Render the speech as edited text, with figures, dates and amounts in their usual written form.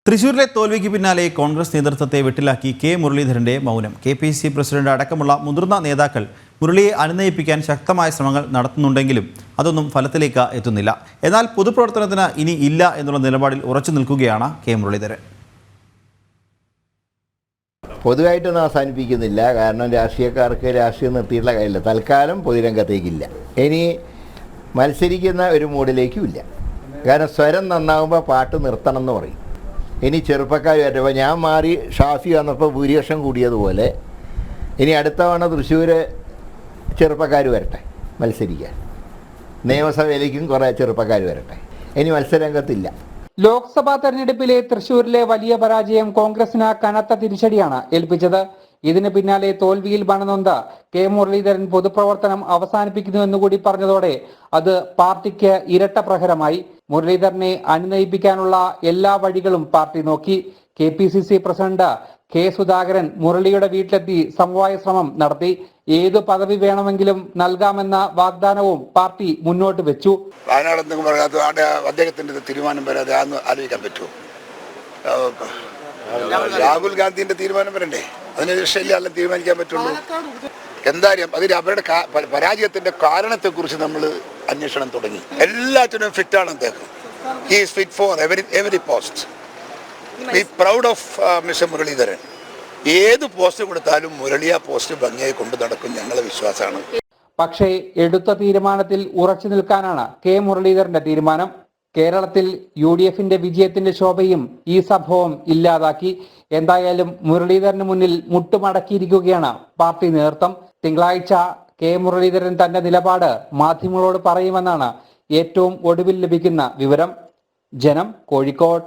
തൃശൂരിലെ തോൽവിക്ക് പിന്നാലെ കോൺഗ്രസ് നേതൃത്വത്തെ വെട്ടിലാക്കി കെ മുരളീധരന്റെ മൗനം. KPCC പ്രസിഡന്റ് അടക്കമുള്ള മുതിർന്ന നേതാക്കൾ മുരളിയെ അനുനയിപ്പിക്കാൻ ശക്തമായ ശ്രമങ്ങൾ നടത്തുന്നുണ്ടെങ്കിലും അതൊന്നും ഫലത്തിലേക്ക് എത്തുന്നില്ല. എന്നാൽ പൊതുപ്രവർത്തനത്തിന് ഇനി ഇല്ല എന്നുള്ള നിലപാടിൽ ഉറച്ചു നിൽക്കുകയാണ് കെ മുരളീധരൻ. പൊതുവായിട്ടൊന്നും അവസാനിപ്പിക്കുന്നില്ല. കാരണം രാഷ്ട്രീയക്കാർക്ക് രാഷ്ട്രീയം നിർത്തിയിട്ടുള്ള കാര്യമില്ല. തൽക്കാലം പൊതുരംഗത്തേക്കില്ല. ഇനി മത്സരിക്കുന്ന ഒരു മൂഡിലേക്കും ഇല്ല. കാരണം സ്വരം നന്നാകുമ്പോൾ പാട്ട് നിർത്തണം എന്ന് പറയും. ഇനി ചെറുപ്പക്കാർ വരപ്പോൾ ഞാൻ മാറി ഷാഫി വന്നപ്പോൾ ഭൂരിപക്ഷം കൂടിയതുപോലെ ഇനി അടുത്ത തവണ തൃശ്ശൂർ ചെറുപ്പക്കാർ വരട്ടെ മത്സരിക്കാൻ. നിയമസഭയിലേക്കും കുറേ ചെറുപ്പക്കാർ വരട്ടെ. ഇനി മത്സരരംഗത്തില്ല. ലോക്സഭാ തെരഞ്ഞെടുപ്പിലെ തൃശൂരിലെ വലിയ പരാജയം കോൺഗ്രസിന് കനത്ത തിരിച്ചടിയാണ് ഏൽപ്പിച്ചത്. ഇതിന് പിന്നാലെ തോൽവിയിൽ മണനൊന്ത് കെ മുരളീധരൻ പൊതുപ്രവർത്തനം അവസാനിപ്പിക്കുന്നുവെന്നുകൂടി പറഞ്ഞതോടെ അത് പാർട്ടിക്ക് ഇരട്ട പ്രഹരമായി. മുരളീധരനെ അനുനയിപ്പിക്കാനുള്ള എല്ലാ വഴികളും പാർട്ടി നോക്കി. KPCC പ്രസിഡന്റ് കെ സുധാകരൻ മുരളിയുടെ വീട്ടിലെത്തി സമവായ ശ്രമം നടത്തി. ഏതു പദവി വേണമെങ്കിലും നൽകാമെന്ന വാഗ്ദാനവും പാർട്ടി മുന്നോട്ട് വെച്ചു. വയനാട് എന്തെങ്കിലും പറയാതെ അദ്ദേഹത്തിന്റെ തീരുമാനം വരാതെ ആലോചിക്കാൻ പറ്റുമോ? രാഹുൽ ഗാന്ധിന്റെ തീരുമാനം വരണ്ടേ? അതിന് രക്ഷയില്ല തീരുമാനിക്കാൻ പറ്റുള്ളൂ. എന്തായാലും അതിന് അവരുടെ പരാജയത്തിന്റെ കാരണത്തെക്കുറിച്ച് നമ്മൾ അന്വേഷണം തുടങ്ങി. എല്ലാത്തിനും ഫിറ്റാണ് അദ്ദേഹം. He is fit for every post. Be proud of mister Muraleedharan. ഏത് പോസ്റ്റ് കൊടുത്താലും മുരളിയ പോസ്റ്റ് ഭംഗിയായി കൊണ്ടു നടക്കും ഞങ്ങളുടെ വിശ്വാസമാണ്. പക്ഷേ എടുത്ത തീരുമാനത്തിൽ ഉറച്ചു നിൽക്കാനാണ് കെ മുരളീധരന്റെ തീരുമാനം. കേരളത്തിൽ UDFന്റെ വിജയത്തിന്റെ ശോഭയും ഈ സംഭവം ഇല്ലാതാക്കി. എന്തായാലും മുരളീധരന് മുന്നിൽ മുട്ടുമടക്കിയിരിക്കുകയാണ് പാർട്ടി നേതൃത്വം. തിങ്കളാഴ്ച കെ മുരളീധരൻ തന്റെ നിലപാട് മാധ്യമങ്ങളോട് പറയുമെന്നാണ് ഏറ്റവും ഒടുവിൽ ലഭിക്കുന്ന വിവരം. ജനം, കോഴിക്കോട്.